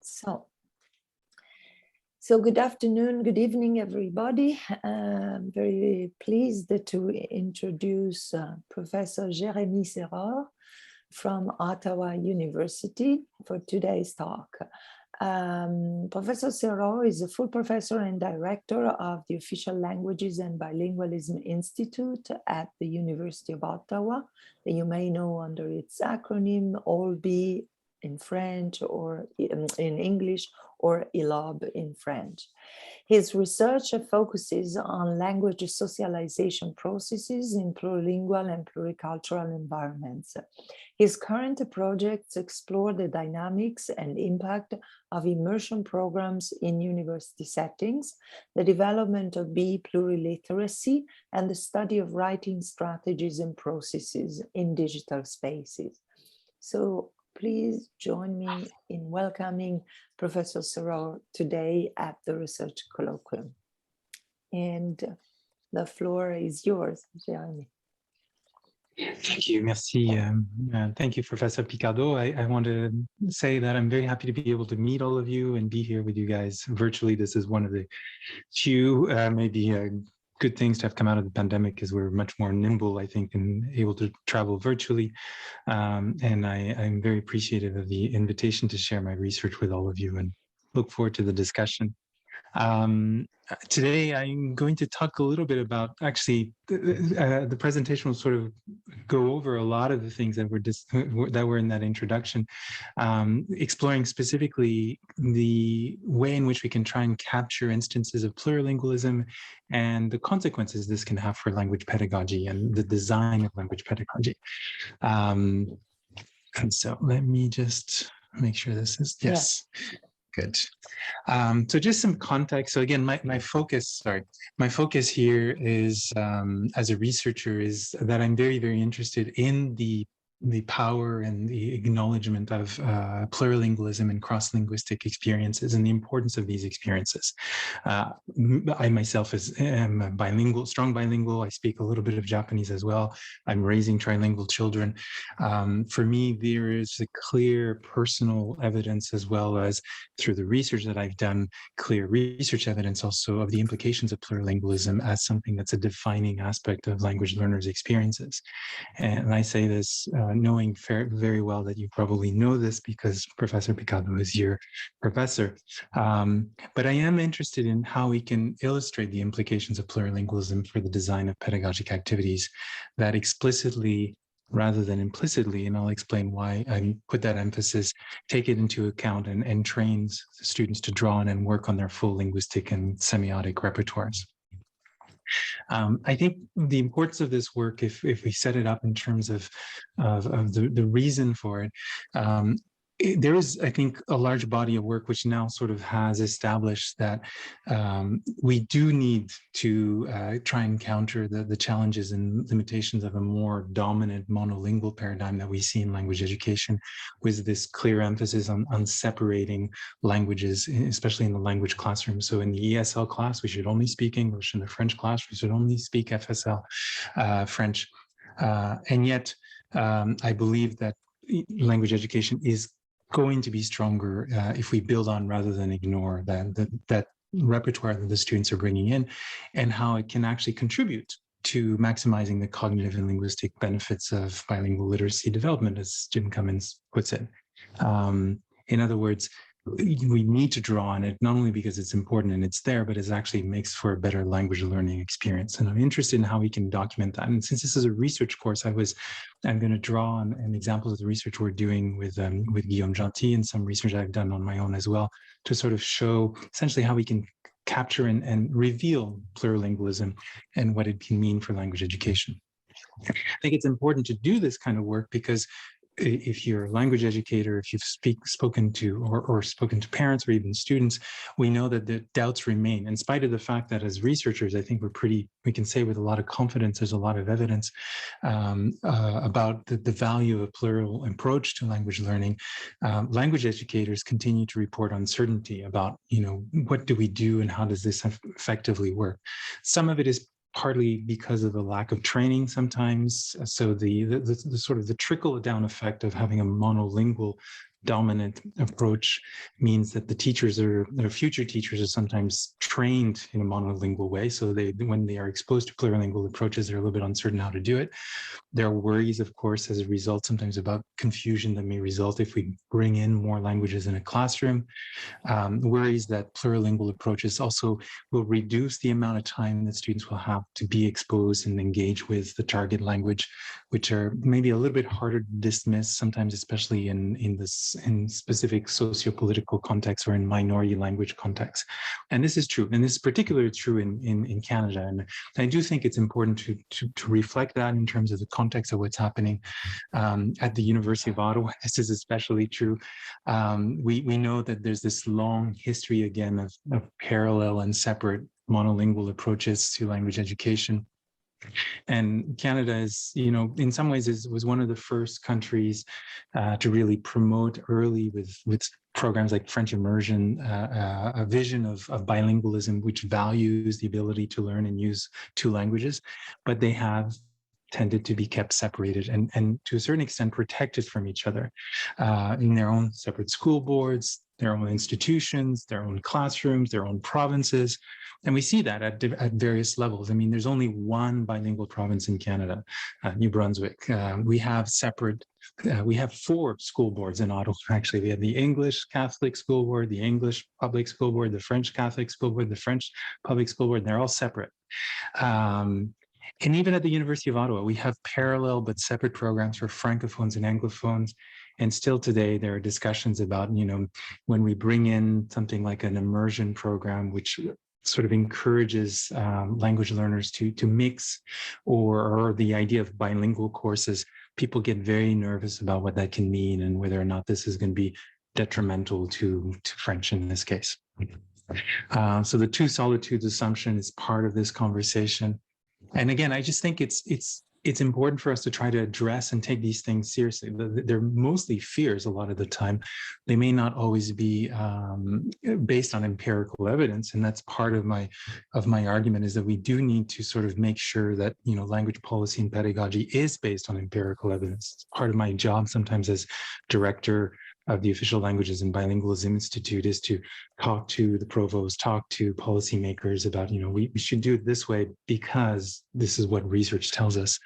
So good afternoon, good evening, everybody. I'm very pleased to introduce Professor Jérémie Séror from Ottawa University for today's talk. Professor Séror is a full professor and director of the Official Languages and Bilingualism Institute at the University of Ottawa, that you may know under its acronym OLB in French or in English, or Elong in French. His research focuses on language socialization processes in plurilingual and pluricultural environments. His current projects explore the dynamics and impact of immersion programs in university settings, the development of plurilingualism, and the study of writing strategies and processes in digital spaces. So please join me in welcoming Professor Séror today at the Research Colloquium. And the floor is yours, Jérémie. Thank you, merci. Thank you, Professor Picardo. I want to say that I'm very happy to be able to meet all of you and be here with you guys virtually. This is one of the few, good things to have come out of the pandemic, is we're much more nimble, I think, and able to travel virtually. And I'm very appreciative of the invitation to share my research with all of you and look forward to the discussion. Today, I'm going to talk a little bit about, actually, the presentation will sort of go over a lot of the things that were in that introduction, exploring specifically the way in which we can try and capture instances of plurilingualism and the consequences this can have for language pedagogy and the design of language pedagogy. And so let me just make sure this is, yes. Yeah. Good. So just some context. So again, my focus here is, as a researcher, is that I'm very, very interested in the power and the acknowledgement of plurilingualism and cross-linguistic experiences and the importance of these experiences. I myself am bilingual, strong bilingual. I speak a little bit of Japanese as well. I'm raising trilingual children. For me, there is a clear personal evidence, as well as through the research that I've done, clear research evidence also of the implications of plurilingualism as something that's a defining aspect of language learners' experiences. And I say this knowing very well that you probably know this because Professor Picardo is your professor. But I am interested in how we can illustrate the implications of plurilingualism for the design of pedagogic activities that explicitly rather than implicitly, and I'll explain why I put that emphasis, take it into account and trains students to draw on and work on their full linguistic and semiotic repertoires. I think the importance of this work, if we set it up in terms of the reason for it, there is, I think, a large body of work which now sort of has established that we do need to try and counter the challenges and limitations of a more dominant monolingual paradigm that we see in language education, with this clear emphasis on separating languages, especially in the language classroom. So in the ESL class, we should only speak English. In the French class, we should only speak FSL, French. And yet, I believe that language education is going to be stronger if we build on rather than ignore that repertoire that the students are bringing in, and how it can actually contribute to maximizing the cognitive and linguistic benefits of bilingual literacy development, as Jim Cummins puts it. In other words, we need to draw on it, not only because it's important and it's there, but it actually makes for a better language learning experience. And I'm interested in how we can document that. And since this is a research course, I'm going to draw on examples of the research we're doing with Guillaume Gentil and some research I've done on my own as well, to sort of show essentially how we can capture and reveal plurilingualism and what it can mean for language education. I think it's important to do this kind of work because if you're a language educator, if you've spoken to parents or even students, we know that the doubts remain, in spite of the fact that as researchers, I think we can say with a lot of confidence, there's a lot of evidence about the value of a plural approach to language learning. Language educators continue to report uncertainty about, what do we do and how does this effectively work? Some of it is partly because of the lack of training sometimes. So the sort of the trickle down effect of having a monolingual dominant approach means that the teachers or future teachers are sometimes trained in a monolingual way. So when they are exposed to plurilingual approaches, they're a little bit uncertain how to do it. There are worries, of course, as a result, sometimes about confusion that may result if we bring in more languages in a classroom. Worries that plurilingual approaches also will reduce the amount of time that students will have to be exposed and engage with the target language, which are maybe a little bit harder to dismiss sometimes, especially in specific socio-political contexts or in minority language contexts. And this is true, and this is particularly true in Canada. And I do think it's important to reflect that in terms of the context of what's happening at the University of Ottawa. This is especially true. We know that there's this long history again of parallel and separate monolingual approaches to language education. And Canada is, in some ways was one of the first countries to really promote early with programs like French immersion, a vision of bilingualism, which values the ability to learn and use two languages, but they have tended to be kept separated and to a certain extent protected from each other in their own separate school boards, their own institutions, their own classrooms, their own provinces. And we see that at various levels. I mean, there's only one bilingual province in Canada, New Brunswick. We have four school boards in Ottawa, actually. We have the English Catholic School Board, the English Public School Board, the French Catholic School Board, the French Public School Board, and they're all separate. And even at the University of Ottawa, we have parallel but separate programs for Francophones and Anglophones. And still today, there are discussions about, when we bring in something like an immersion program, which sort of encourages language learners to mix, or the idea of bilingual courses, people get very nervous about what that can mean and whether or not this is going to be detrimental to French in this case. So the two solitudes assumption is part of this conversation. And again, I just think it's important for us to try to address and take these things seriously. They're mostly fears a lot of the time. They may not always be based on empirical evidence, and that's part of my argument, is that we do need to sort of make sure that language policy and pedagogy is based on empirical evidence. It's part of my job sometimes as director of the Official Languages and Bilingualism Institute is to talk to the provost, talk to policymakers about, we should do it this way because this is what research tells us.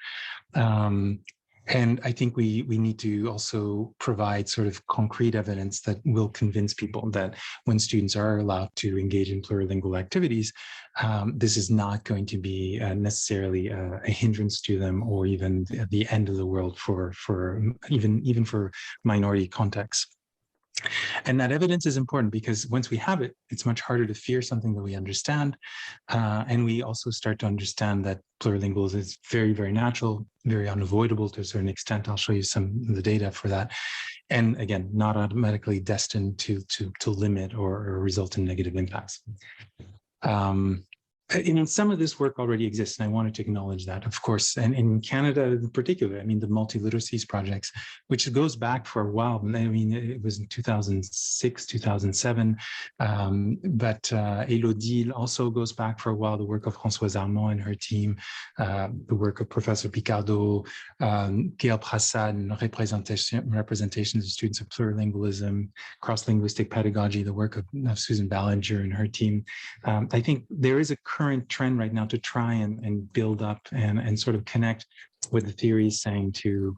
And I think we need to also provide sort of concrete evidence that will convince people that when students are allowed to engage in plurilingual activities, this is not going to be necessarily a hindrance to them, or even the end of the world for even for minority contexts. And that evidence is important because once we have it, it's much harder to fear something that we understand. And we also start to understand that plurilingualism is very, very natural, very unavoidable to a certain extent. I'll show you some of the data for that. And again, not automatically destined to limit or result in negative impacts. Some of this work already exists, and I wanted to acknowledge that, of course. And in Canada in particular, the multi-literacies projects, which goes back for a while. It was in 2006, 2007. But Elodie also goes back for a while, the work of Françoise Armand and her team, the work of Professor Picardo, Gail Prasad, and representations of students of plurilingualism, cross-linguistic pedagogy, the work of Susan Ballinger and her team. I think there is a current trend right now to try and build up and sort of connect with the theories saying to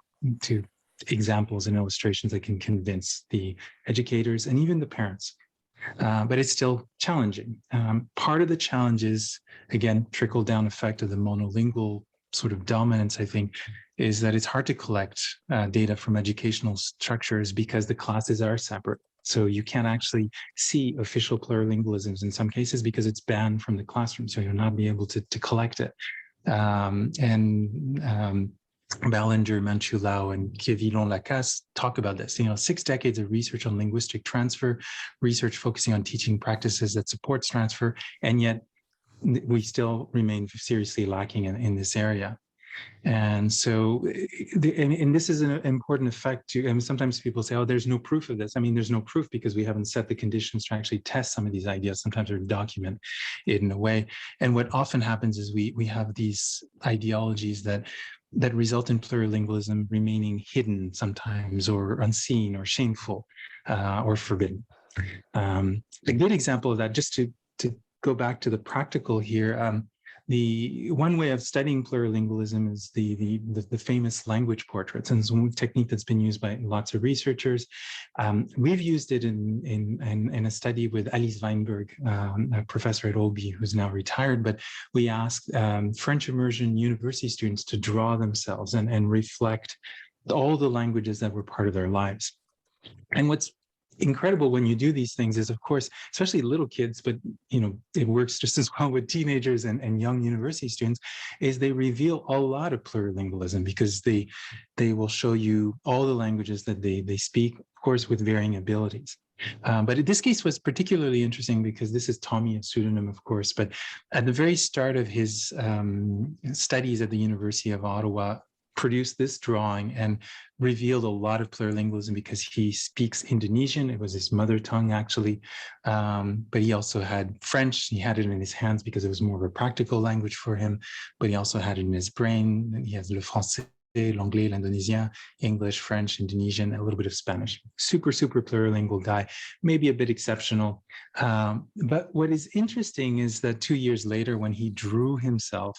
examples and illustrations that can convince the educators and even the parents. But it's still challenging. Part of the challenge is, again, trickle-down effect of the monolingual sort of dominance, I think, is that it's hard to collect data from educational structures because the classes are separate. So you can't actually see official plurilingualisms in some cases because it's banned from the classroom. So you'll not be able to collect it. Ballinger, Manchulao, and Quevillon-Lacasse talk about this. 6 decades of research on linguistic transfer, research focusing on teaching practices that supports transfer, and yet we still remain seriously lacking in this area. And so, and this is an important effect too. And sometimes people say, oh, there's no proof of this. There's no proof because we haven't set the conditions to actually test some of these ideas. Sometimes they're document it in a way. And what often happens is we have these ideologies that that result in plurilingualism remaining hidden sometimes, or unseen, or shameful, or forbidden. A good example of that, just to go back to the practical here, the one way of studying plurilingualism is the famous language portraits, and it's one technique that's been used by lots of researchers. We've used it in a study with Alice Weinberg, a professor at OBI who's now retired, but we asked French immersion university students to draw themselves and reflect all the languages that were part of their lives. And what's incredible when you do these things is, of course, especially little kids, but it works just as well with teenagers and young university students, is they reveal a lot of plurilingualism, because they will show you all the languages that they speak, of course, with varying abilities. But in this case was particularly interesting because this is Tommy, a pseudonym, of course, but at the very start of his studies at the University of Ottawa, produced this drawing and revealed a lot of plurilingualism because he speaks Indonesian. It was his mother tongue, actually. But he also had French. He had it in his hands because it was more of a practical language for him, but he also had it in his brain. He has le français, l'anglais, l'indonésien, English, French, Indonesian, a little bit of Spanish. Super, super plurilingual guy, maybe a bit exceptional. But what is interesting is that 2 years later, when he drew himself,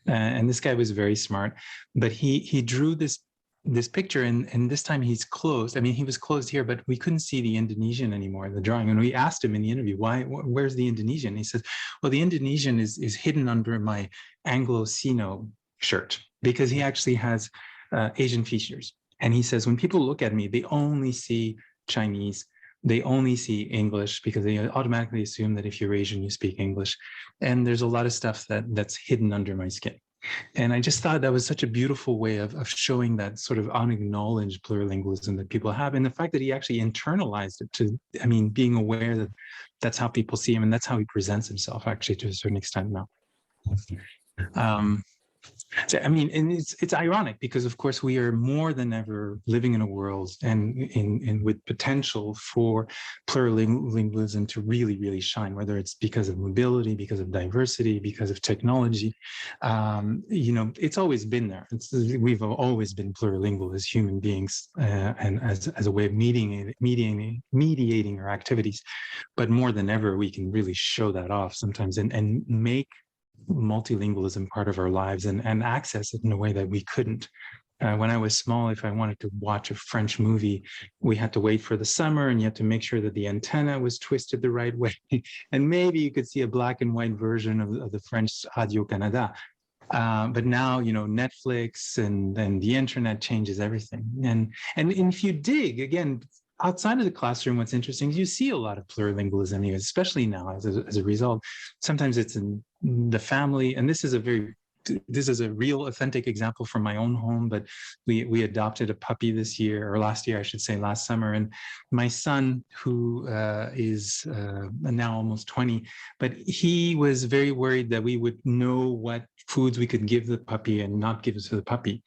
and this guy was very smart, but he drew this picture, and this time he's closed. I mean, he was closed here, but we couldn't see the Indonesian anymore in the drawing. And we asked him in the interview, where's the Indonesian? He says, well, the Indonesian is hidden under my Anglo-Sino shirt, because he actually has Asian features. And he says, when people look at me, they only see Chinese, they only see English, because they automatically assume that if you're Asian, you speak English. And there's a lot of stuff that's hidden under my skin. And I just thought that was such a beautiful way of showing that sort of unacknowledged plurilingualism that people have. And the fact that he actually internalized it to, I mean, being aware that that's how people see him, and that's how he presents himself, actually, to a certain extent now. So, I mean, and it's ironic because, of course, we are more than ever living in a world and with potential for plurilingualism to really, really shine, whether it's because of mobility, because of diversity, because of technology. It's always been there. We've always been plurilingual as human beings, and as a way of mediating our activities. But more than ever, we can really show that off sometimes and make multilingualism part of our lives and access it in a way that we couldn't. When I was small, if I wanted to watch a French movie, we had to wait for the summer, and you had to make sure that the antenna was twisted the right way. And maybe you could see a black and white version of the French Radio Canada. But now, Netflix and the internet changes everything. And if you dig, again, outside of the classroom, what's interesting is you see a lot of plurilingualism, especially now as a result. Sometimes it's in the family, and this is a real authentic example from my own home, but we adopted a puppy last summer. And my son, who is now almost 20, but he was very worried that we would know what foods we could give the puppy and not give to the puppy.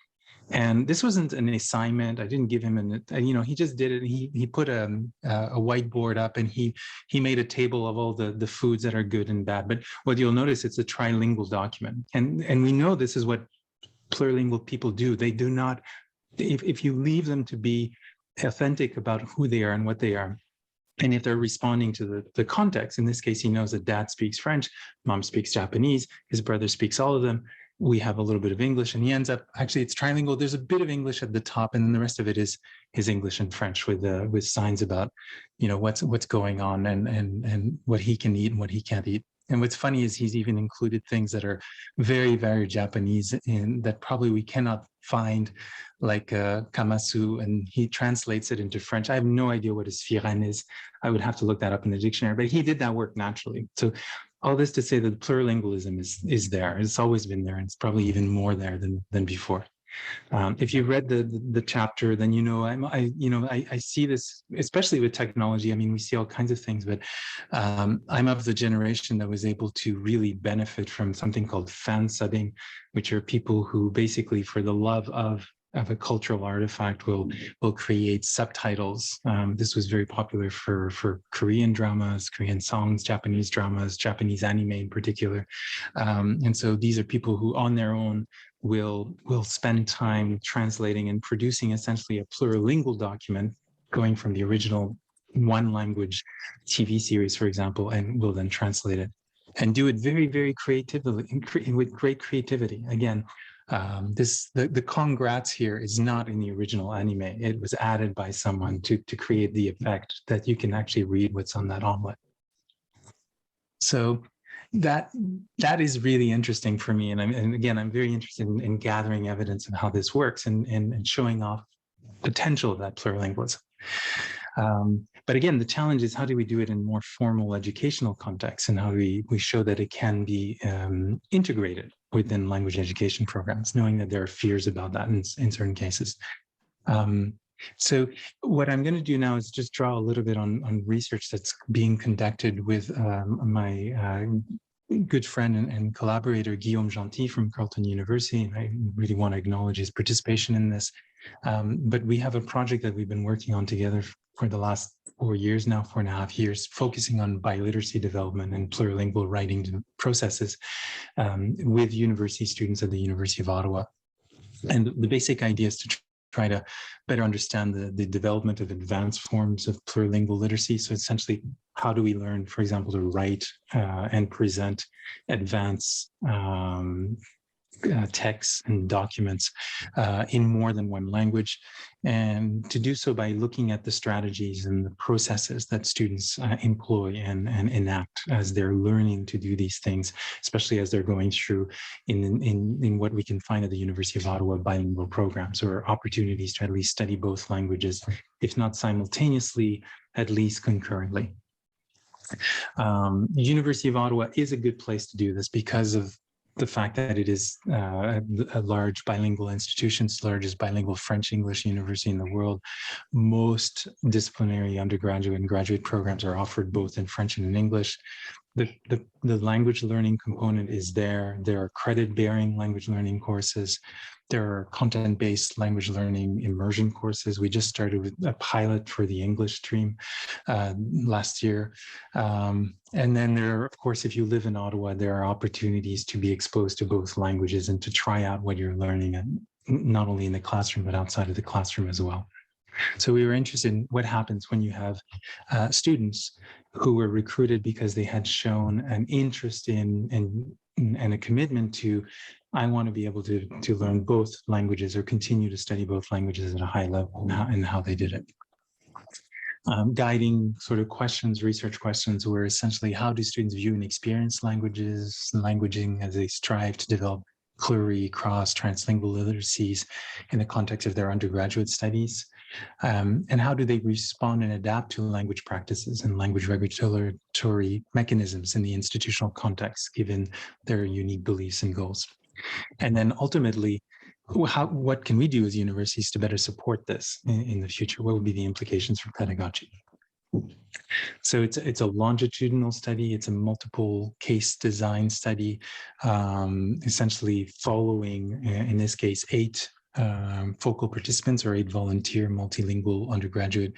And this wasn't an assignment. I didn't give him he just did it. He put a whiteboard up, and he made a table of all the foods that are good and bad. But what you'll notice, it's a trilingual document. And we know this is what plurilingual people do. They do not, if you leave them to be authentic about who they are and what they are, and if they're responding to the context, in this case, he knows that dad speaks French, mom speaks Japanese, his brother speaks all of them. We have a little bit of English, and he ends up, actually it's trilingual. There's a bit of English at the top, and then the rest of it is English and French with signs about, what's going on and what he can eat and what he can't eat. And what's funny is he's even included things that are very, very Japanese in that probably we cannot find, like kamasu, and he translates it into French. I have no idea what his firen is. I would have to look that up in the dictionary, but he did that work naturally. So all this to say that plurilingualism is there. It's always been there, and it's probably even more there than before. If you read the chapter, then I see this, especially with technology. I mean, we see all kinds of things, but I'm of the generation that was able to really benefit from something called fan subbing, which are people who basically, for the love of a cultural artifact will create subtitles. This was very popular for Korean dramas, Korean songs, Japanese dramas, Japanese anime in particular. And so these are people who on their own will spend time translating and producing essentially a plurilingual document going from the original one language TV series, for example, and will then translate it and do it very, very creatively, with great creativity. Again, the congrats here is not in the original anime. It was added by someone to create the effect that you can actually read what's on that omelet. So that is really interesting for me. And again, I'm very interested in gathering evidence of how this works and showing off potential of that plurilingualism. But again, the challenge is how do we do it in more formal educational contexts, and how do we show that it can be integrated within language education programs, knowing that there are fears about that in certain cases. So what I'm going to do now is just draw a little bit on research that's being conducted with my good friend and collaborator, Guillaume Gentil from Carleton University. And I really want to acknowledge his participation in this. But we have a project that we've been working on together for the last 4 years now, 4.5 years, focusing on biliteracy development and plurilingual writing processes with university students at the University of Ottawa. And the basic idea is to try to better understand the development of advanced forms of plurilingual literacy. So essentially, how do we learn, for example, to write and present advanced texts and documents in more than one language, and to do so by looking at the strategies and the processes that students employ and enact as they're learning to do these things, especially as they're going through in what we can find at the University of Ottawa bilingual programs, or opportunities to at least study both languages, if not simultaneously, at least concurrently. The University of Ottawa is a good place to do this because of the fact that it is a large bilingual institution, it's the largest bilingual French-English university in the world. Most disciplinary undergraduate and graduate programs are offered both in French and in English. The language learning component is there. There are credit-bearing language learning courses. There are content-based language learning immersion courses. We just started with a pilot for the English stream last year. And then there are, of course, if you live in Ottawa, there are opportunities to be exposed to both languages and to try out what you're learning, and not only in the classroom, but outside of the classroom as well. So we were interested in what happens when you have students who were recruited because they had shown an interest in and a commitment to, I want to be able to learn both languages or continue to study both languages at a high level, and how they did it. Guiding sort of questions, research questions, were essentially, how do students view and experience languages, languaging, as they strive to develop pluri, cross, translingual literacies in the context of their undergraduate studies? And how do they respond and adapt to language practices and language regulatory mechanisms in the institutional context, given their unique beliefs and goals? And then ultimately, what can we do as universities to better support this in the future? What would be the implications for pedagogy? So it's a longitudinal study. It's a multiple case design study, essentially following, in this case, 8 focal participants, or 8 volunteer multilingual undergraduate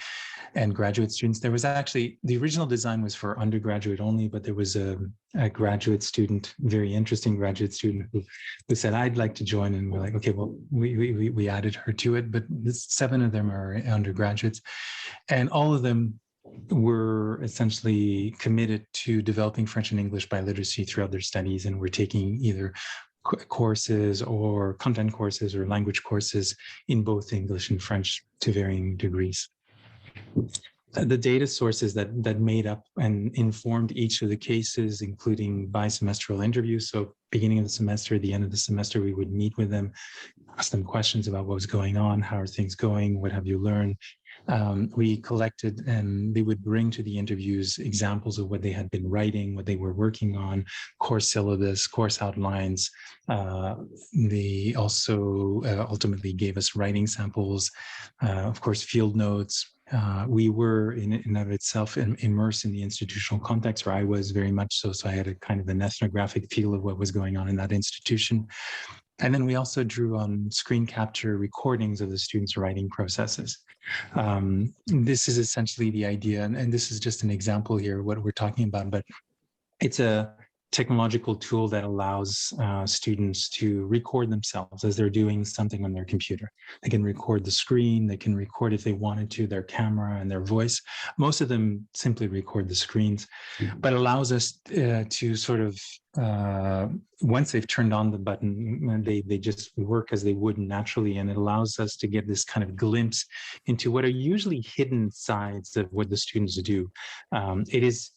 and graduate students. There was actually, the original design was for undergraduate only, but there was a graduate student, very interesting graduate student, who said, I'd like to join. And we're like, okay, well, we added her to it, but 7 of them are undergraduates, and all of them were essentially committed to developing French and English biliteracy throughout their studies, and were taking either courses or content courses or language courses in both English and French to varying degrees. The data sources that made up and informed each of the cases, including bi-semestral interviews. So beginning of the semester, the end of the semester, we would meet with them, ask them questions about what was going on, how are things going, what have you learned? We collected, and they would bring to the interviews examples of what they had been writing, what they were working on, course syllabus, course outlines. They also ultimately gave us writing samples, of course, field notes. We were in and of itself immersed in the institutional context, where I was very much so. So I had a kind of an ethnographic feel of what was going on in that institution. And then we also drew on screen capture recordings of the students' writing processes. This is essentially the idea, and this is just an example here of what we're talking about, but it's a technological tool that allows students to record themselves as they're doing something on their computer. They can record the screen, they can record, if they wanted to, their camera and their voice. Most of them simply record the screens, but allows us to sort of, once they've turned on the button, they just work as they would naturally, and it allows us to get this kind of glimpse into what are usually hidden sides of what the students do. It is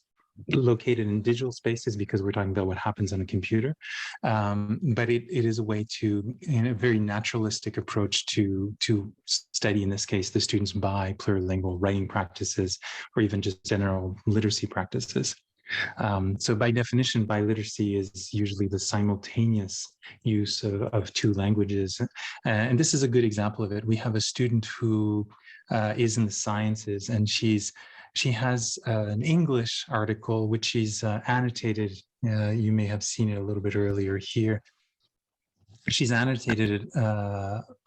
located in digital spaces because we're talking about what happens on a computer. But it is a way to, in a very naturalistic approach to study, in this case, the students by plurilingual writing practices, or even just general literacy practices. So by definition, biliteracy is usually the simultaneous use of two languages. And this is a good example of it. We have a student who is in the sciences, and she has an English article, which she's annotated. You may have seen it a little bit earlier here. She's annotated it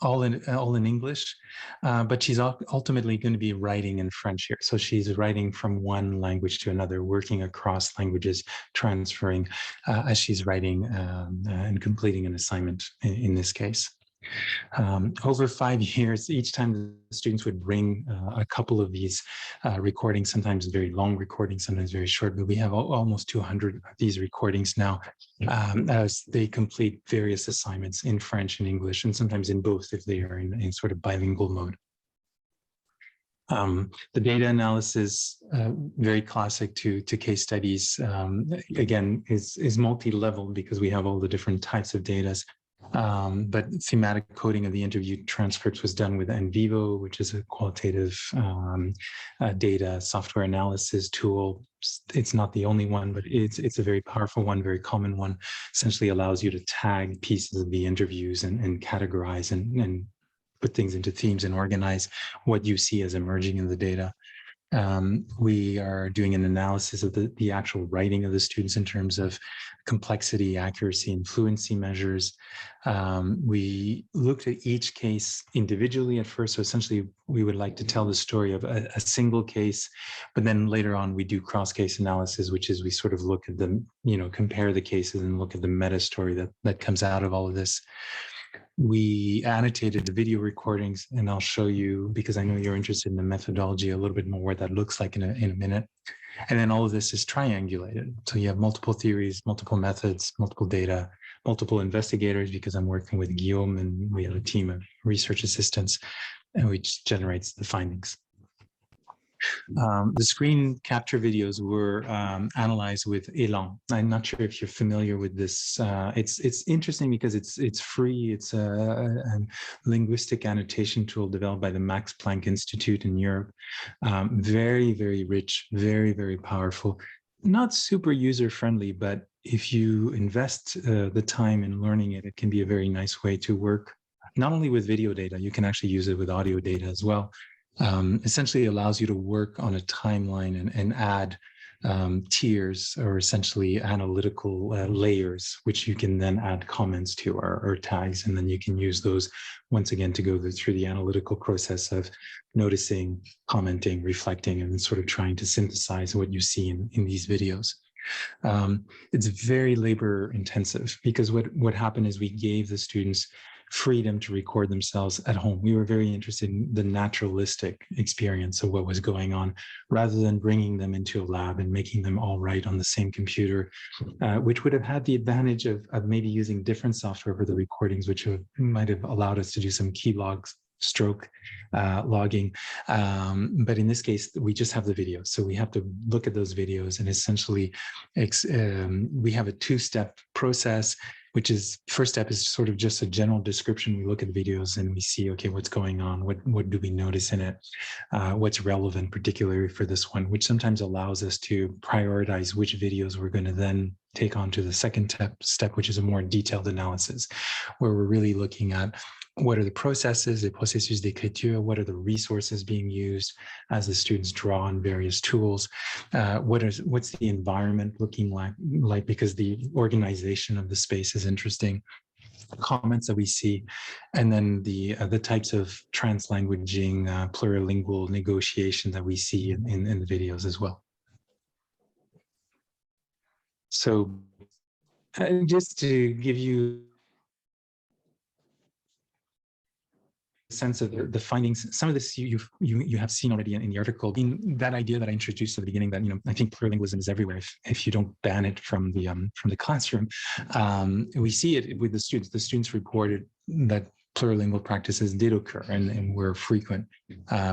all in English, but she's ultimately going to be writing in French here. So she's writing from one language to another, working across languages, transferring as she's writing and completing an assignment in this case. Over 5 years, each time the students would bring a couple of these recordings, sometimes very long recordings, sometimes very short, but we have almost 200 of these recordings now as they complete various assignments in French and English, and sometimes in both if they are in sort of bilingual mode. The data analysis, very classic to case studies, again, is multi-level because we have all the different types of data. But thematic coding of the interview transcripts was done with NVivo, which is a qualitative data software analysis tool. It's not the only one, but it's a very powerful one, very common one. Essentially allows you to tag pieces of the interviews and categorize and put things into themes and organize what you see as emerging in the data. We are doing an analysis of the actual writing of the students in terms of complexity, accuracy, and fluency measures. We looked at each case individually at first. So essentially, we would like to tell the story of a single case, but then later on, we do cross-case analysis, which is we sort of look at them, compare the cases and look at the meta story that comes out of all of this. We annotated the video recordings, and I'll show you, because I know you're interested in the methodology, a little bit more what that looks like in a minute. And then all of this is triangulated. So you have multiple theories, multiple methods, multiple data, multiple investigators, because I'm working with Guillaume and we have a team of research assistants, and which generates the findings. The screen capture videos were analyzed with Elong. I'm not sure if you're familiar with this. It's interesting because it's free. It's a linguistic annotation tool developed by the Max Planck Institute in Europe. Very, very rich, very, very powerful. Not super user-friendly, but if you invest the time in learning it, it can be a very nice way to work, not only with video data, you can actually use it with audio data as well. Essentially allows you to work on a timeline and add tiers, or essentially analytical layers, which you can then add comments to or tags, and then you can use those once again to go through the analytical process of noticing, commenting, reflecting, and sort of trying to synthesize what you see in these videos. It's very labor intensive because what happened is we gave the students freedom to record themselves at home. We were very interested in the naturalistic experience of what was going on, rather than bringing them into a lab and making them all write on the same computer, which would have had the advantage of maybe using different software for the recordings, which might have allowed us to do some key logs, stroke logging. But in this case, we just have the videos. So we have to look at those videos, and essentially we have a two-step process, which is, first step is sort of just a general description. We look at videos and we see, okay, what's going on? What do we notice in it? What's relevant, particularly for this one, which sometimes allows us to prioritize which videos we're going to then take on to the second step, which is a more detailed analysis, where we're really looking at what are the processes, the processus d'écriture, what are the resources being used as the students draw on various tools, what's the environment looking like, because the organization of the space is interesting. comments that we see, and then the types of translanguaging, plurilingual negotiation that we see in the videos as well. So just to give you a sense of the findings, some of this you have seen already in the article. In that idea that I introduced at the beginning, that I think plurilingualism is everywhere if you don't ban it from the classroom. We see it with the students. The students reported that plurilingual practices did occur and were frequent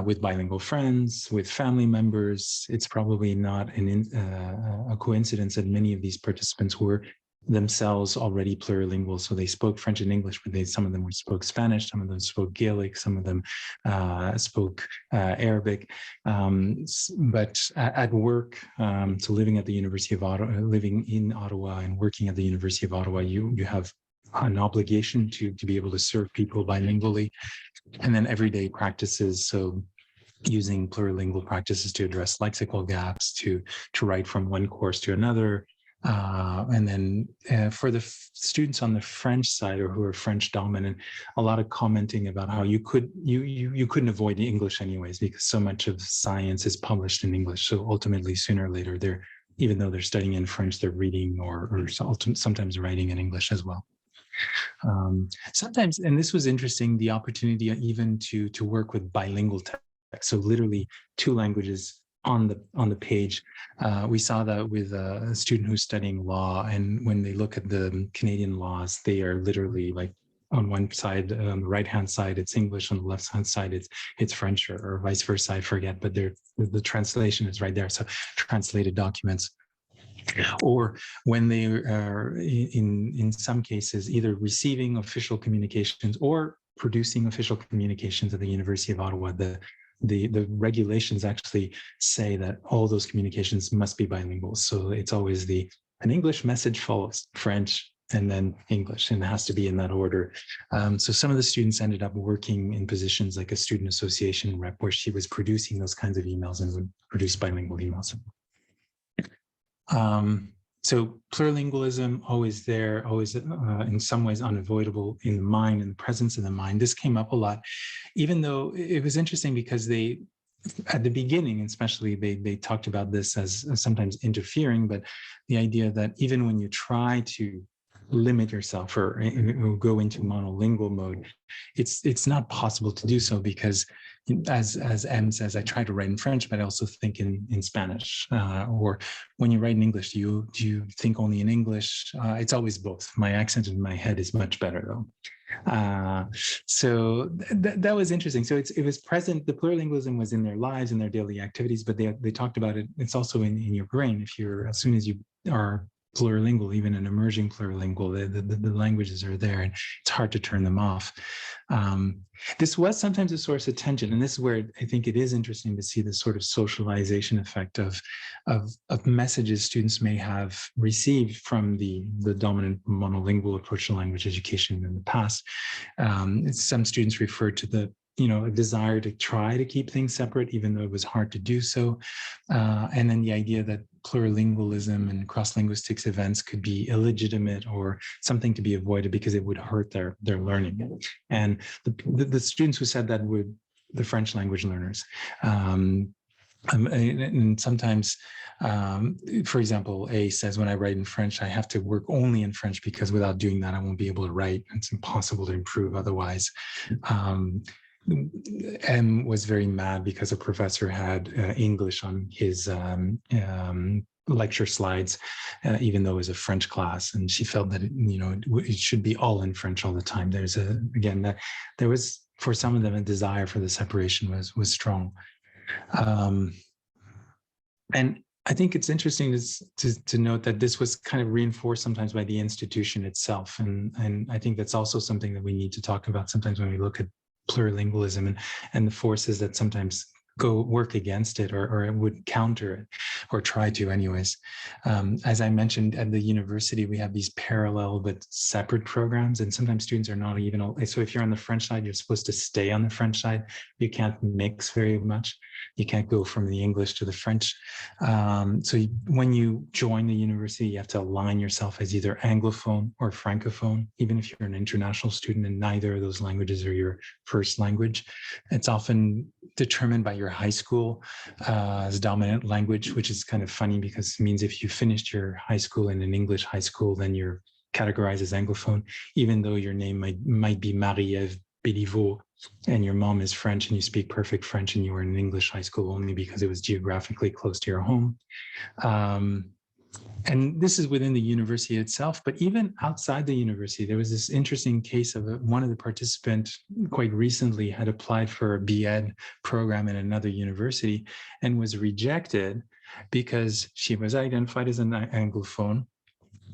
with bilingual friends, with family members. It's probably not a coincidence that many of these participants were themselves already plurilingual. So they spoke French and English, but some of them spoke Spanish, some of them spoke Gaelic, some of them spoke Arabic. But at work, so living at the University of Ottawa, living in Ottawa and working at the University of Ottawa, you have an obligation to be able to serve people bilingually, and then everyday practices. So using plurilingual practices to address lexical gaps, to write from one course to another. And then for the students on the French side, or who are French dominant, a lot of commenting about how you couldn't avoid English anyways, because so much of science is published in English. So ultimately, sooner or later, even though they're studying in French, they're reading or sometimes writing in English as well. Sometimes, and this was interesting, the opportunity even to work with bilingual text. So literally 2 languages on the page. We saw that with a student who's studying law, and when they look at the Canadian laws, they are literally like on one side, on the right-hand side, it's English, on the left-hand side, it's French, or vice versa, I forget, but the translation is right there. So translated documents. Or when they are in some cases either receiving official communications or producing official communications at the University of Ottawa, the regulations actually say that all those communications must be bilingual. So it's always an English message follows French and then English, and it has to be in that order. So some of the students ended up working in positions like a student association rep, where she was producing those kinds of emails and would produce bilingual emails. So plurilingualism, always there, always in some ways unavoidable in the mind, in the presence of the mind. This came up a lot, even though it was interesting because at the beginning, especially, they talked about this as sometimes interfering, but the idea that even when you try to limit yourself or go into monolingual mode, it's not possible to do so, because as M says, I try to write in French, but I also think in Spanish. Or when you write in English, do you think only in English? It's always both. My accent in my head is much better, though. So that was interesting. So it was present. The plurilingualism was in their lives, in their daily activities, but they talked about it. It's also in your brain. As soon as you are plurilingual, even an emerging plurilingual, the languages are there, and it's hard to turn them off. This was sometimes a source of tension, and this is where I think it is interesting to see the sort of socialization effect of messages students may have received from the dominant monolingual approach to language education in the past. Some students referred to a desire to try to keep things separate, even though it was hard to do so. And then the idea that plurilingualism and cross-linguistics events could be illegitimate or something to be avoided because it would hurt their learning. And the students who said that were the French language learners. And sometimes, for example, A says, when I write in French, I have to work only in French, because without doing that, I won't be able to write. It's impossible to improve otherwise. M was very mad because a professor had English on his lecture slides, even though it was a French class, and she felt that it should be all in French all the time. There was, for some of them, a desire for the separation was strong, and I think it's interesting to note that this was kind of reinforced sometimes by the institution itself, and I think that's also something that we need to talk about sometimes when we look at plurilingualism and the forces that sometimes go work against it, or it would counter it, or try to anyways. As I mentioned, at the university, we have these parallel but separate programs, and sometimes students are not even, so if you're on the French side, you're supposed to stay on the French side. You can't mix very much. You can't go from the English to the French. When you join the university, you have to align yourself as either Anglophone or Francophone, even if you're an international student and neither of those languages are your first language. It's often determined by your high school as dominant language, which is kind of funny because it means if you finished your high school in an English high school, then you're categorized as Anglophone, even though your name might be Marie-Ève Béliveau and your mom is French and you speak perfect French and you were in an English high school only because it was geographically close to your home. And this is within the university itself, but even outside the university, there was this interesting case of one of the participants quite recently had applied for a B.Ed program in another university and was rejected because she was identified as an Anglophone,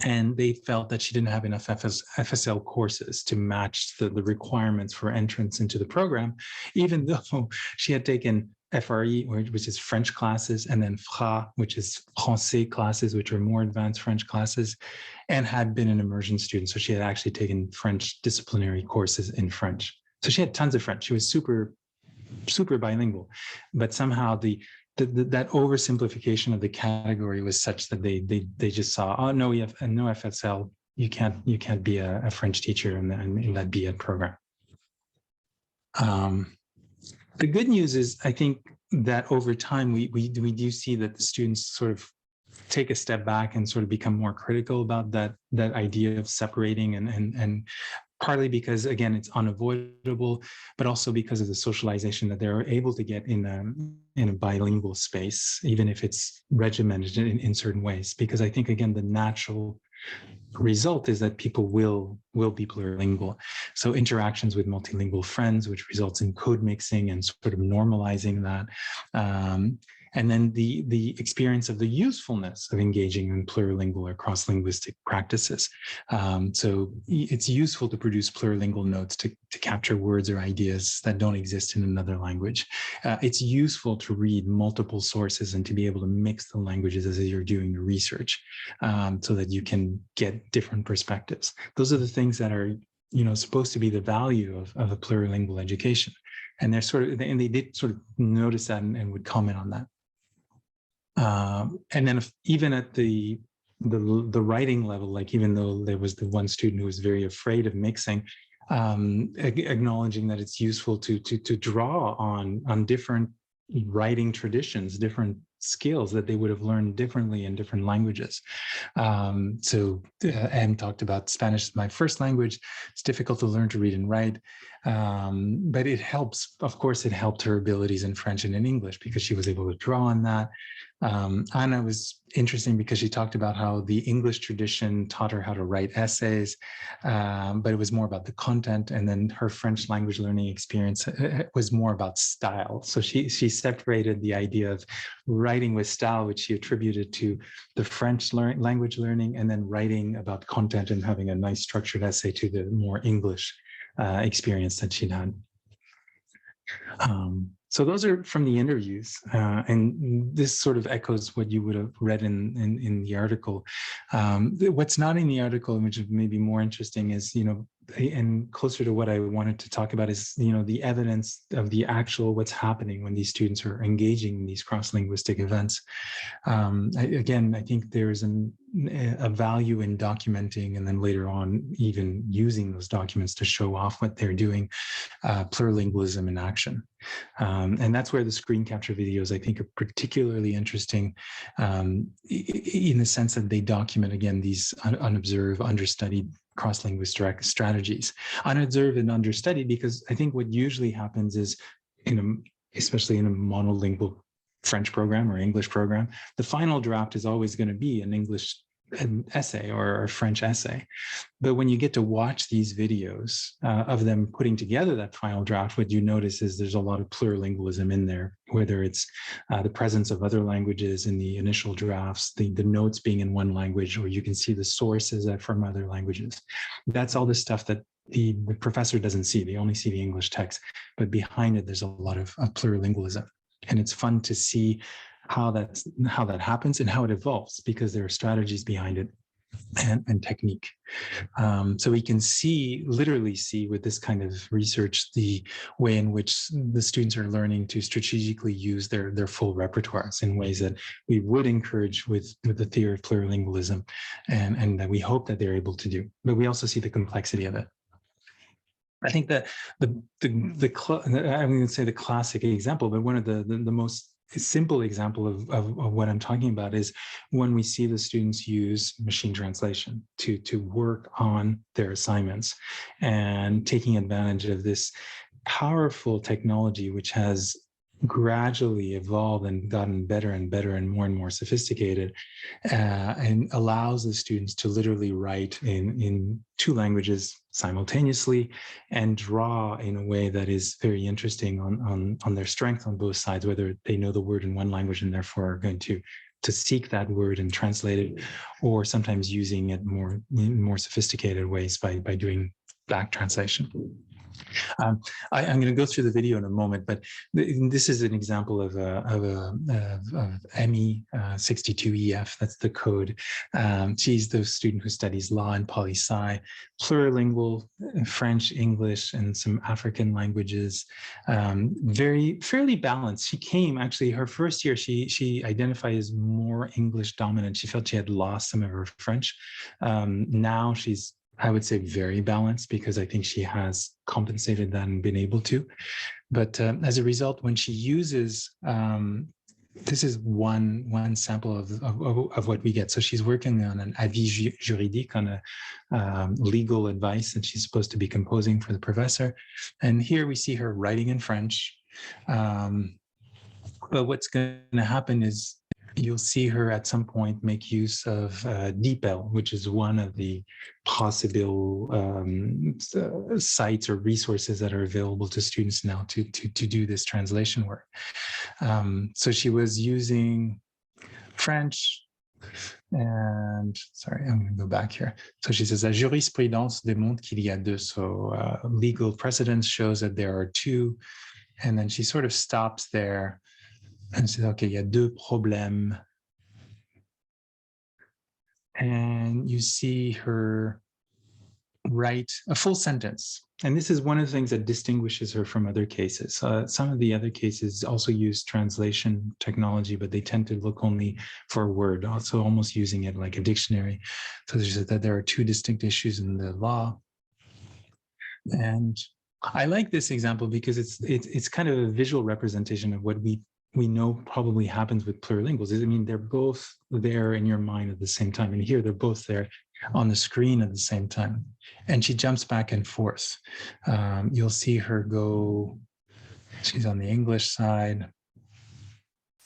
and they felt that she didn't have enough FSL courses to match the requirements for entrance into the program, even though she had taken FRE, which is French classes, and then FRA, which is Français classes, which are more advanced French classes, and had been an immersion student. So she had actually taken French disciplinary courses in French. So she had tons of French. She was super, super bilingual, but somehow that oversimplification of the category was such that they just saw, oh no, we have no FSL. You can't be a French teacher in that B.Ed program. The good news is, I think that over time we do see that the students sort of take a step back and sort of become more critical about that idea of separating, and partly because, again, it's unavoidable, but also because of the socialization that they're able to get in a bilingual space, even if it's regimented in certain ways. Because I think, again, the natural result is that people will be plurilingual. So interactions with multilingual friends, which results in code mixing and sort of normalizing that. And then the experience of the usefulness of engaging in plurilingual or cross-linguistic practices. So it's useful to produce plurilingual notes to capture words or ideas that don't exist in another language. It's useful to read multiple sources and to be able to mix the languages as you're doing the research, so that you can get different perspectives. Those are the things that are, supposed to be the value of a plurilingual education. And they did sort of notice that and would comment on that. And then even at the writing level, like even though there was the one student who was very afraid of mixing, acknowledging that it's useful to draw on different writing traditions, different skills that they would have learned differently in different languages. So Em talked about Spanish is my first language. It's difficult to learn to read and write, but it helps. Of course, it helped her abilities in French and in English because she was able to draw on that. Anna was interesting because she talked about how the English tradition taught her how to write essays, but it was more about the content. And then her French language learning experience was more about style. So she separated the idea of writing with style, which she attributed to the French language learning, and then writing about content and having a nice structured essay to the more English experience that she'd had. So those are from the interviews, and this sort of echoes what you would have read in the article. What's not in the article, which is maybe more interesting, is, and closer to what I wanted to talk about, is, the evidence of the actual what's happening when these students are engaging in these cross-linguistic events. Again, I think there's a value in documenting and then later on even using those documents to show off what they're doing, plurilingualism in action. And that's where the screen capture videos, I think, are particularly interesting, in the sense that they document, again, these unobserved, understudied cross-linguistic strategies. Unobserved and understudied because I think what usually happens is, especially in a monolingual French program or English program, the final draft is always going to be an English essay or a French essay. But when you get to watch these videos of them putting together that final draft, what you notice is there's a lot of plurilingualism in there, whether it's the presence of other languages in the initial drafts, the notes being in one language, or you can see the sources from other languages. That's all the stuff that the professor doesn't see. They only see the English text, but behind it, there's a lot of plurilingualism. And it's fun to see how that happens and how it evolves, because there are strategies behind it and technique. So we can literally see with this kind of research, the way in which the students are learning to strategically use their full repertoires in ways that we would encourage with the theory of plurilingualism, and that we hope that they're able to do. But we also see the complexity of it. I think that I'm going to say the classic example, but one of the most simple example of what I'm talking about is when we see the students use machine translation to work on their assignments, and taking advantage of this powerful technology, which has gradually evolved and gotten better and better and more sophisticated, and allows the students to literally write in two languages simultaneously and draw in a way that is very interesting on their strength on both sides, whether they know the word in one language and therefore are going to seek that word and translate it, or sometimes using it in more sophisticated ways by doing back translation. I'm going to go through the video in a moment, but this is an example of ME 62EF. That's the code. She's the student who studies law and poli-sci, plurilingual, French, English, and some African languages. Fairly balanced. She came, actually, her first year, she identified as more English dominant. She felt she had lost some of her French. Now she's, I would say, very balanced, because I think she has compensated that and been able to. But as a result, when she uses, this is one sample of what we get. So she's working on an avis juridique, on a legal advice that she's supposed to be composing for the professor. And here we see her writing in French. But what's going to happen is you'll see her at some point make use of DeepL, which is one of the possible sites or resources that are available to students now to do this translation work. So she was using French, and sorry, I'm going to go back here. So she says, la jurisprudence démontre qu'il y a deux. So legal precedence shows that there are two. And then she sort of stops there and says, okay, il y a deux problèmes. And you see her write a full sentence. And this is one of the things that distinguishes her from other cases. Some of the other cases also use translation technology, but they tend to look only for a word, also almost using it like a dictionary. So she said that there are two distinct issues in the law. And I like this example because it's kind of a visual representation of what we know probably happens with plurilinguals. I mean, they're both there in your mind at the same time. And here they're both there on the screen at the same time. And she jumps back and forth. You'll see her go, she's on the English side.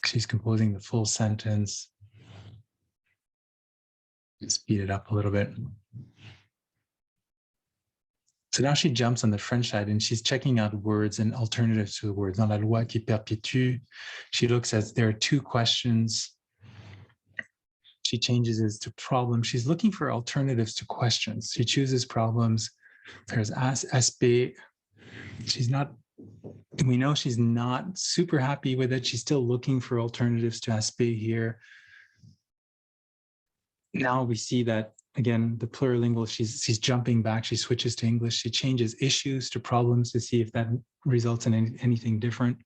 She's composing the full sentence. Speed it up a little bit. So now she jumps on the French side and she's checking out words and alternatives to the words. Dans la loi qui perpétue, she looks at, there are two questions. She changes it to problems. She's looking for alternatives to questions. She chooses problems. There's aspect. She's not, we know she's not super happy with it. She's still looking for alternatives to aspect here. Now we see that, again, the plurilingual, she's jumping back, she switches to English, she changes issues to problems to see if that results in anything different.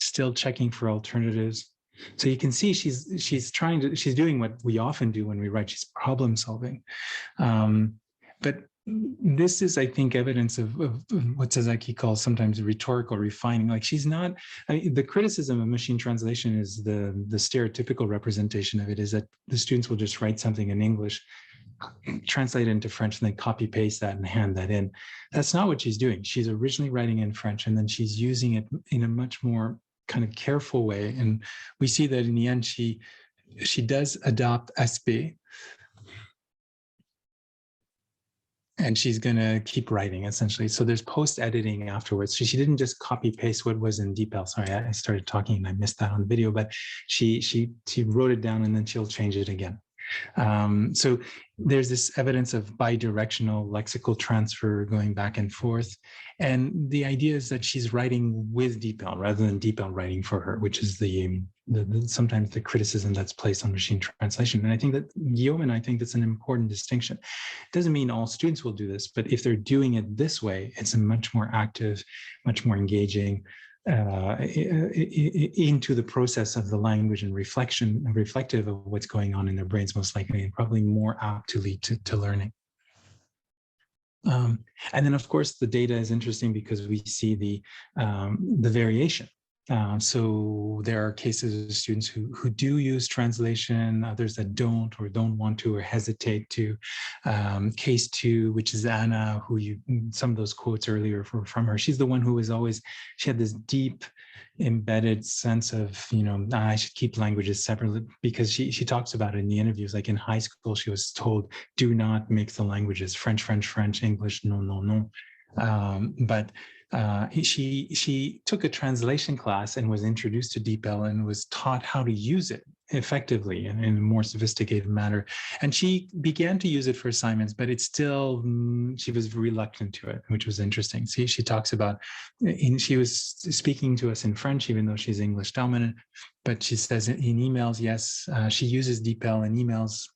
Still checking for alternatives. So you can see she's doing what we often do when we write, she's problem solving. But this is, I think, evidence of what Sasaki calls sometimes rhetorical refining. Like she's not, I mean, the criticism of machine translation is the stereotypical representation of it is that the students will just write something in English, translate it into French, and then copy paste that and hand that in. That's not what she's doing. She's originally writing in French, and then she's using it in a much more kind of careful way. And we see that in the end, she does adopt aspect, and she's going to keep writing, essentially. So there's post-editing afterwards. So she didn't just copy-paste what was in DeepL. Sorry, I started talking and I missed that on the video, but she wrote it down and then she'll change it again. So there's this evidence of bidirectional lexical transfer going back and forth. And the idea is that she's writing with DeepL rather than DeepL writing for her, which is sometimes the criticism that's placed on machine translation. And I think that I think that's an important distinction. It doesn't mean all students will do this, but if they're doing it this way, it's a much more active, much more engaging, into the process of the language and reflective of what's going on in their brains, most likely, and probably more apt to lead to learning. And then, of course, the data is interesting because we see the variation. So there are cases of students who do use translation, others that don't or don't want to or hesitate to. Case 2, which is Anna, some of those quotes earlier from her, she's the one who was always, she had this deep embedded sense of, I should keep languages separately, because she talks about it in the interviews. Like in high school, she was told, do not mix the languages, French, French, French, English, no, no, no. But she took a translation class and was introduced to DeepL and was taught how to use it effectively and in a more sophisticated manner. And she began to use it for assignments, but it's still, she was reluctant to it, which was interesting. See, she talks about, she was speaking to us in French, even though she's English dominant, but she says in emails, yes, she uses DeepL in emails.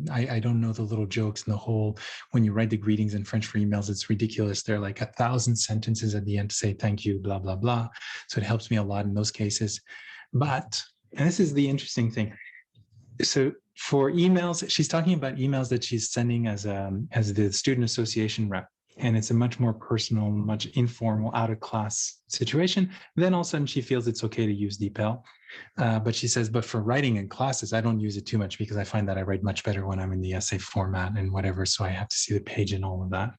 I don't know the little jokes and the whole, when you write the greetings in French for emails, it's ridiculous. They're like 1,000 sentences at the end to say thank you, blah, blah, blah. So it helps me a lot in those cases. But, and this is the interesting thing. So for emails, she's talking about emails that she's sending as the student association rep. And it's a much more personal, much informal, out of class situation. Then all of a sudden she feels it's okay to use DeepL. But she says, but for writing in classes, I don't use it too much because I find that I write much better when I'm in the essay format and whatever. So I have to see the page and all of that.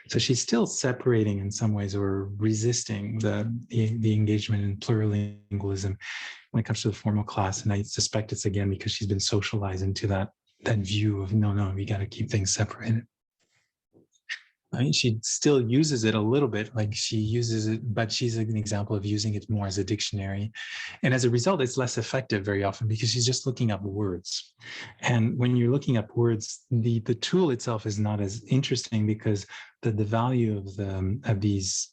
So she's still separating in some ways or resisting the engagement in plurilingualism when it comes to the formal class. And I suspect it's again because she's been socialized into that view of no, we got to keep things separated. I mean, she still uses it a little bit, like she uses it, but she's an example of using it more as a dictionary. And as a result, it's less effective very often because she's just looking up words. And when you're looking up words, the tool itself is not as interesting because the value of these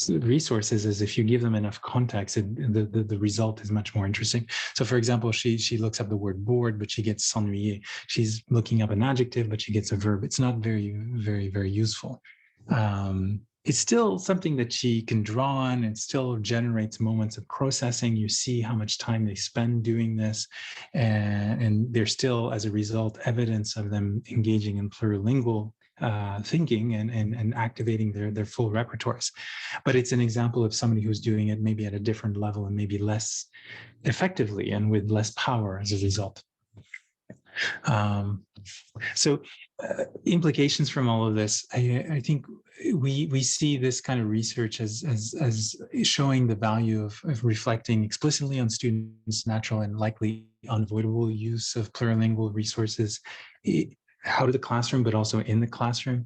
resources is if you give them enough context, the result is much more interesting. So for example, she looks up the word bored, but she gets s'ennuyer. She's looking up an adjective, but she gets a verb. It's not very, very, very useful. It's still something that she can draw on. It still generates moments of processing. You see how much time they spend doing this. And there's still, as a result, evidence of them engaging in plurilingual thinking and activating their full repertoires. But it's an example of somebody who's doing it maybe at a different level and maybe less effectively and with less power as a result. So implications from all of this, I think we see this kind of research as showing the value of reflecting explicitly on students' natural and likely unavoidable use of plurilingual resources out of the classroom, but also in the classroom,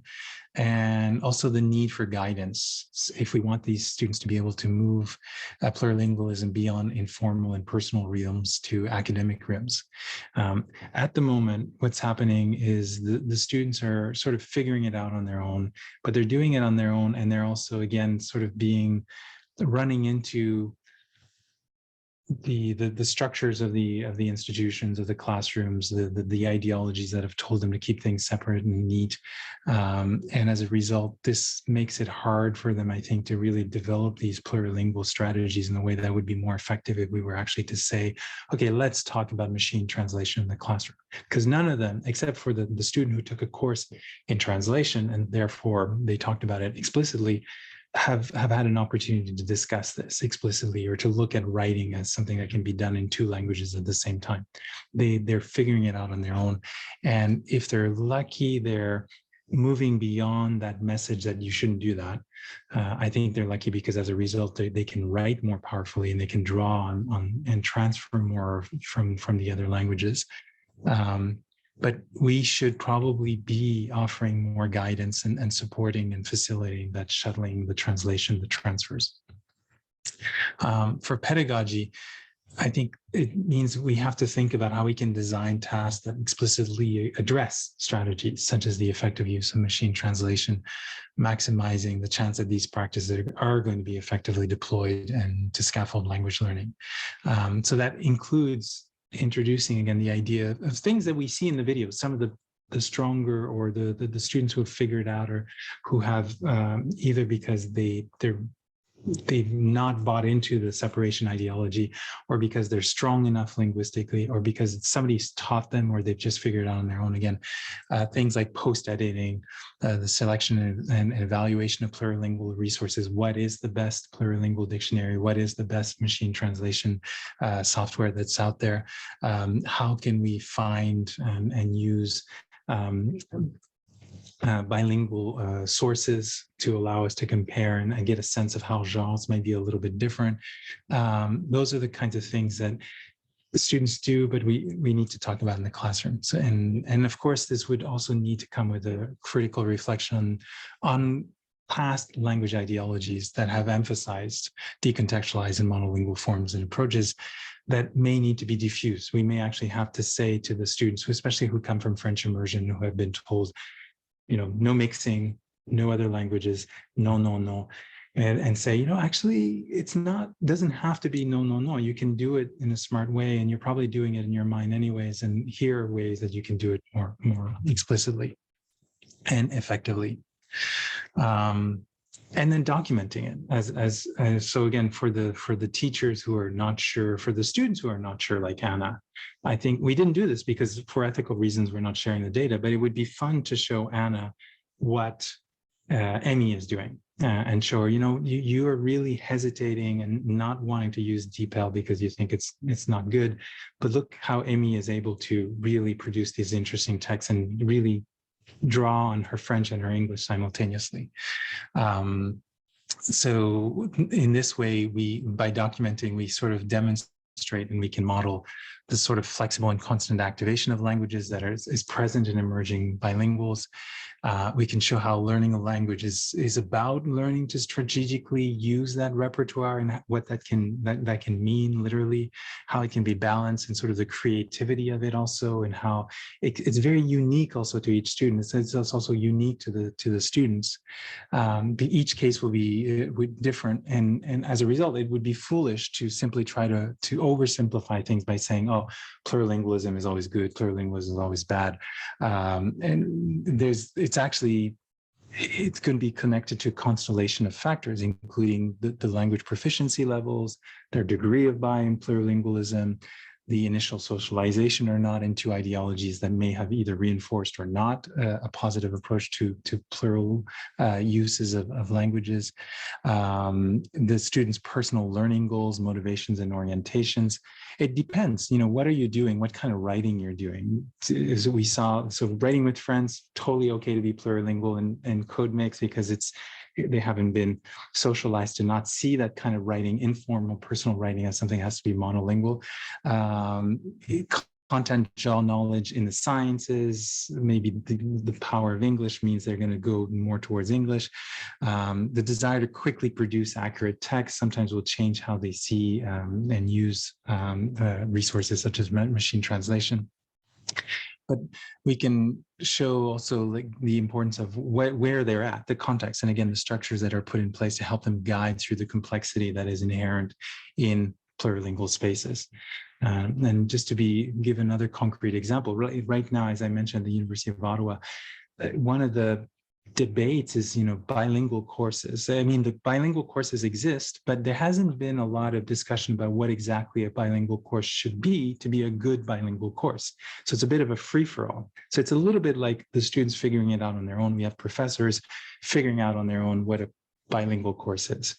and also the need for guidance if we want these students to be able to move plurilingualism beyond informal and personal realms to academic realms. At the moment, what's happening is the students are sort of figuring it out on their own, but they're doing it on their own, and they're also, again, sort of running into the structures of the institutions, of the classrooms, the ideologies that have told them to keep things separate and neat, and as a result, this makes it hard for them, I think, to really develop these plurilingual strategies in a way that would be more effective if we were actually to say, okay, let's talk about machine translation in the classroom, because none of them, except for the student who took a course in translation and therefore they talked about it explicitly, have had an opportunity to discuss this explicitly or to look at writing as something that can be done in two languages at the same time. They're figuring it out on their own. And if they're lucky, they're moving beyond that message that you shouldn't do that. I think they're lucky because as a result, they can write more powerfully and they can draw on and transfer more from the other languages. But we should probably be offering more guidance and supporting and facilitating that shuttling, the translation, the transfers. For pedagogy, I think it means we have to think about how we can design tasks that explicitly address strategies such as the effective use of machine translation, maximizing the chance that these practices are going to be effectively deployed and to scaffold language learning. So that includes introducing again the idea of things that we see in the videos, some of the stronger or the students who have figured out or who have either because they've not bought into the separation ideology, or because they're strong enough linguistically, or because somebody's taught them, or they've just figured it out on their own. Again, things like post-editing, the selection and evaluation of plurilingual resources. What is the best plurilingual dictionary? What is the best machine translation software that's out there? How can we find and use bilingual sources to allow us to compare and get a sense of how genres might be a little bit different. Those are the kinds of things that the students do, but we need to talk about in the classroom. So, and of course, this would also need to come with a critical reflection on past language ideologies that have emphasized decontextualized and monolingual forms and approaches that may need to be diffused. We may actually have to say to the students, especially who come from French immersion, who have been told, no mixing, no other languages, no, and say, actually, doesn't have to be no. You can do it in a smart way, and you're probably doing it in your mind anyways. And here are ways that you can do it more explicitly and effectively. And then documenting it as so again, for the teachers who are not sure, for the students who are not sure, like Anna, I think we didn't do this because for ethical reasons, we're not sharing the data, but it would be fun to show Anna what Emmy is doing and show her, you are really hesitating and not wanting to use DeepL because you think it's not good, but look how Emmy is able to really produce these interesting texts and really draw on her French and her English simultaneously. So in this way, by documenting, we sort of demonstrate and we can model the sort of flexible and constant activation of languages that is present in emerging bilinguals. We can show how learning a language is about learning to strategically use that repertoire and what that can mean literally, how it can be balanced, and sort of the creativity of it also, and how it's very unique also to each student. It's also unique to the students. Each case will be different, and as a result, it would be foolish to simply try to oversimplify things by saying, oh, plurilingualism is always good, plurilingualism is always bad, and it's going to be connected to a constellation of factors, including the language proficiency levels, their degree of buy-in plurilingualism, the initial socialization or not into ideologies that may have either reinforced or not a positive approach to plural uses of languages, the students' personal learning goals, motivations, and orientations. It depends, what are you doing? What kind of writing you're doing? As we saw, so writing with friends, totally okay to be plurilingual and code mix because they haven't been socialized to not see that kind of writing, informal personal writing, as something that has to be monolingual. Content-general knowledge in the sciences, maybe the power of English means they're going to go more towards English. The desire to quickly produce accurate text sometimes will change how they see and use resources such as machine translation. But we can show also like the importance of where they're at, the context, and again, the structures that are put in place to help them guide through the complexity that is inherent in plurilingual spaces. And just to give another concrete example, right now, as I mentioned, the University of Ottawa, one of the debates is, bilingual courses. I mean, the bilingual courses exist, but there hasn't been a lot of discussion about what exactly a bilingual course should be to be a good bilingual course. So it's a bit of a free-for-all. So it's a little bit like the students figuring it out on their own. We have professors figuring out on their own what a bilingual course is.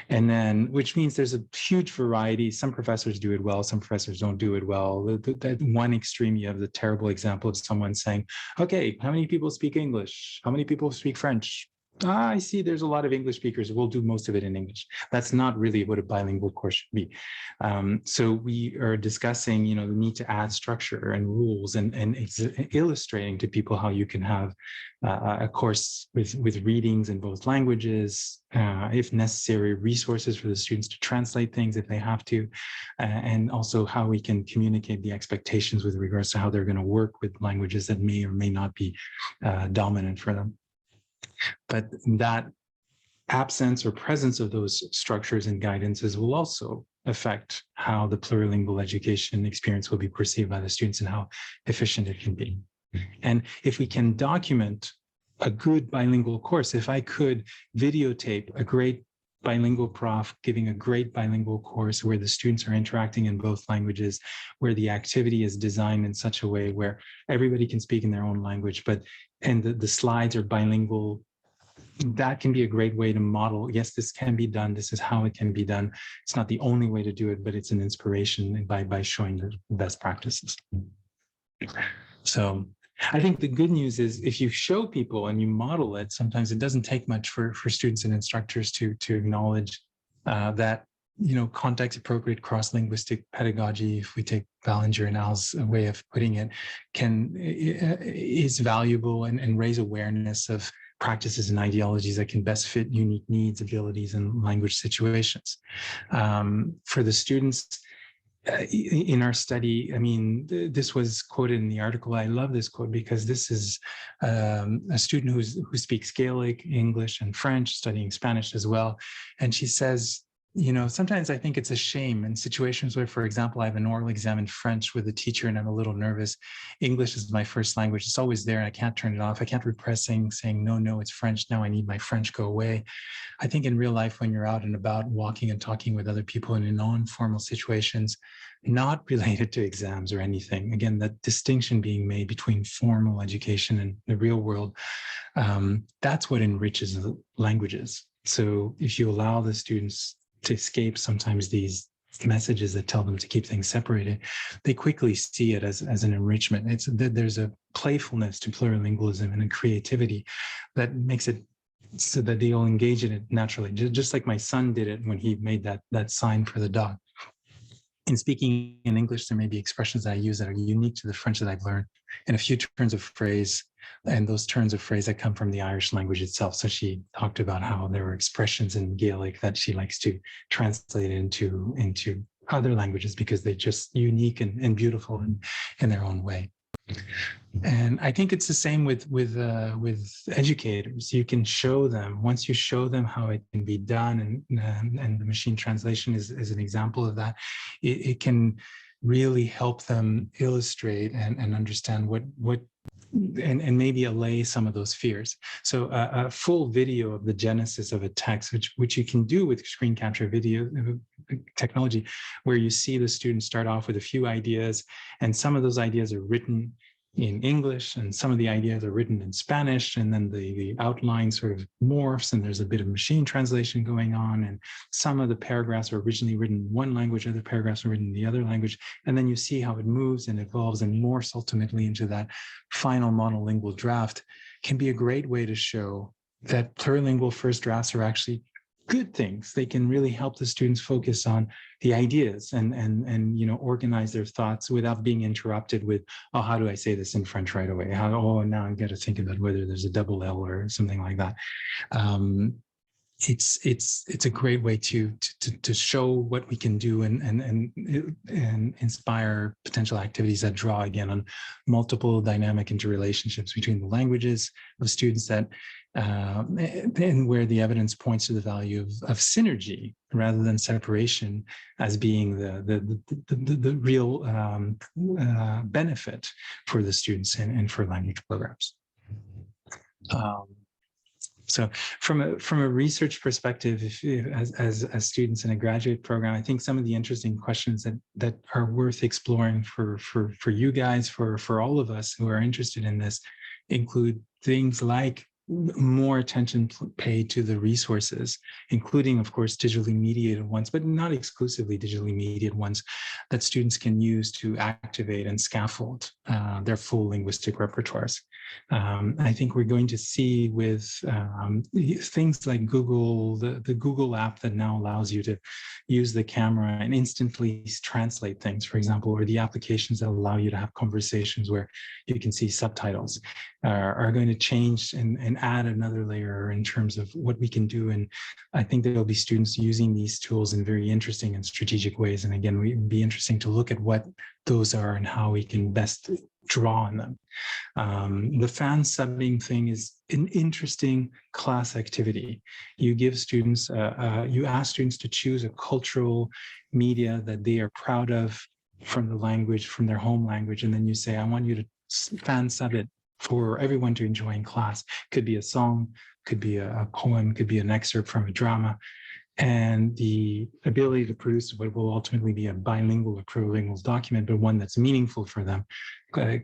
And then, which means there's a huge variety. Some professors do it well, some professors don't do it well. That one extreme, you have the terrible example of someone saying, okay, how many people speak English? How many people speak French? I see there's a lot of English speakers. We'll do most of it in English. That's not really what a bilingual course should be. So we are discussing, the need to add structure and rules and illustrating to people how you can have a course with readings in both languages, if necessary, resources for the students to translate things if they have to, and also how we can communicate the expectations with regards to how they're going to work with languages that may or may not be dominant for them. But that absence or presence of those structures and guidances will also affect how the plurilingual education experience will be perceived by the students and how efficient it can be. And if we can document a good bilingual course, if I could videotape a great bilingual prof giving a great bilingual course where the students are interacting in both languages, where the activity is designed in such a way where everybody can speak in their own language, and the slides are bilingual, that can be a great way to model, yes, this can be done, this is how it can be done. It's not the only way to do it, but it's an inspiration by showing the best practices. So I think the good news is if you show people and you model it, sometimes it doesn't take much for students and instructors to acknowledge that, context appropriate cross-linguistic pedagogy, if we take Ballinger and Al's way of putting it, is valuable and raise awareness of practices and ideologies that can best fit unique needs, abilities, and language situations. For the students in our study, this was quoted in the article. I love this quote because this is a student who speaks Gaelic, English, and French, studying Spanish as well. And she says, sometimes I think it's a shame in situations where, for example, I have an oral exam in French with a teacher and I'm a little nervous. English is my first language. It's always there and I can't turn it off. I can't repress saying, no, it's French. Now I need my French, go away. I think in real life, when you're out and about walking and talking with other people in non-formal situations, not related to exams or anything, again, that distinction being made between formal education and the real world, that's what enriches languages. So if you allow the students to escape sometimes these messages that tell them to keep things separated, they quickly see it as an enrichment. There's a playfulness to plurilingualism and a creativity that makes it so that they'll engage in it naturally, just like my son did it when he made that sign for the dog. In speaking in English, there may be expressions that I use that are unique to the French that I've learned, and a few turns of phrase, and those turns of phrase that come from the Irish language itself. So she talked about how there were expressions in Gaelic that she likes to translate into other languages because they're just unique and beautiful in their own way. And I think it's the same with educators. You can show them, once you show them how it can be done, and the machine translation is an example of that, it can really help them illustrate and understand what and maybe allay some of those fears. So a full video of the genesis of a text, which you can do with screen capture video technology, where you see the students start off with a few ideas, and some of those ideas are written in English, and some of the ideas are written in Spanish, and then the outline sort of morphs, and there's a bit of machine translation going on, and some of the paragraphs are originally written in one language, other paragraphs are written in the other language, and then you see how it moves and evolves and morphs ultimately into that final monolingual draft. Can be a great way to show that plurilingual first drafts are actually good things. They can really help the students focus on the ideas and organize their thoughts without being interrupted with, oh, how do I say this in French right away? Now I've got to think about whether there's a double L or something like that. It's a great way to show what we can do and inspire potential activities that draw again on multiple dynamic interrelationships between the languages of students and where the evidence points to the value of synergy rather than separation as being the real benefit for the students and for language programs. So from a research perspective, as students in a graduate program, I think some of the interesting questions that are worth exploring for you guys, for all of us who are interested in this, include things like more attention paid to the resources, including, of course, digitally mediated ones, but not exclusively digitally mediated ones that students can use to activate and scaffold their full linguistic repertoires. I think we're going to see with things like Google, the Google app that now allows you to use the camera and instantly translate things, for example, or the applications that allow you to have conversations where you can see subtitles, are going to change and add another layer in terms of what we can do. And I think there'll be students using these tools in very interesting and strategic ways. And again, it would be interesting to look at what those are and how we can best draw on them. The fan subbing thing is an interesting class activity. You give students, you ask students to choose a cultural media that they are proud of from the language, from their home language, and then you say, I want you to fan sub it for everyone to enjoy in class. Could be a song, could be a poem, could be an excerpt from a drama. And the ability to produce what will ultimately be a bilingual or plurilingual document, but one that's meaningful for them,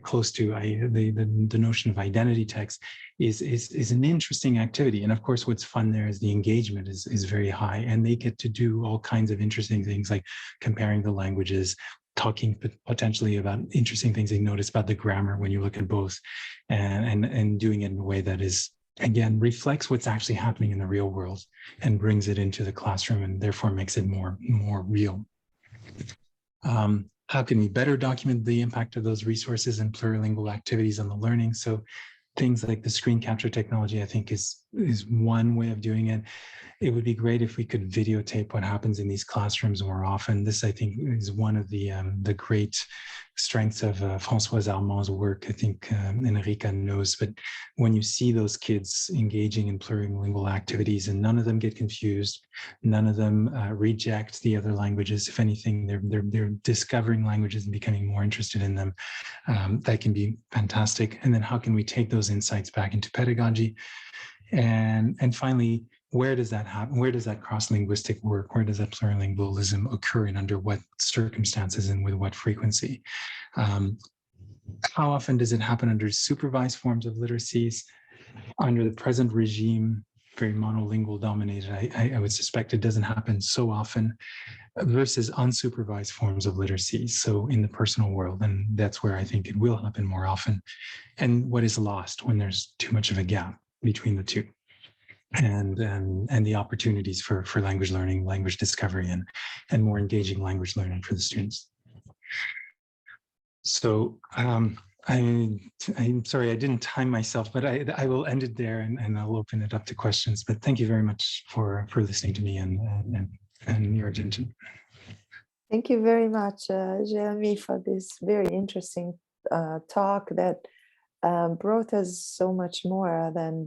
close to the notion of identity text, is an interesting activity. And of course, what's fun there is the engagement is very high, and they get to do all kinds of interesting things like comparing the languages, talking potentially about interesting things they notice about the grammar when you look at both, and doing it in a way that is, again, reflects what's actually happening in the real world and brings it into the classroom and therefore makes it more real. How can we better document the impact of those resources and plurilingual activities on the learning? So things like the screen capture technology, I think, is one way of doing it. It would be great if we could videotape what happens in these classrooms more often. This, I think, is one of the great strengths of Françoise Armand's work. I think Enrica knows, but when you see those kids engaging in plurilingual activities and none of them get confused, none of them reject the other languages. If anything, they're discovering languages and becoming more interested in them. That can be fantastic. And then how can we take those insights back into pedagogy? And finally, where does that happen? Where does that cross-linguistic work? Where does that plurilingualism occur and under what circumstances and with what frequency? How often does it happen under supervised forms of literacies? Under the present regime, very monolingual dominated, I would suspect it doesn't happen so often, versus unsupervised forms of literacy. So in the personal world, and that's where I think it will happen more often. And what is lost when there's too much of a gap between the two, and the opportunities for language learning, language discovery, and more engaging language learning for the students. So I'm sorry I didn't time myself, but I will end it there, and I'll open it up to questions. But thank you very much for listening to me and your attention. Thank you very much, Jérémie, for this very interesting talk that brought us so much more than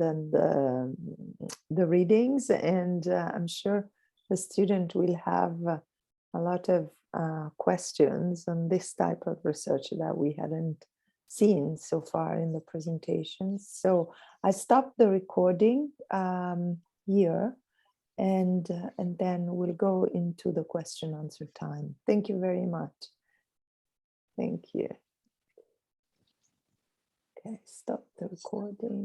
the readings, and I'm sure the student will have a lot of questions on this type of research that we hadn't seen so far in the presentations. So I stopped the recording here, and then we'll go into the question answer time. Thank you very much. Thank you. Okay, stop the recording.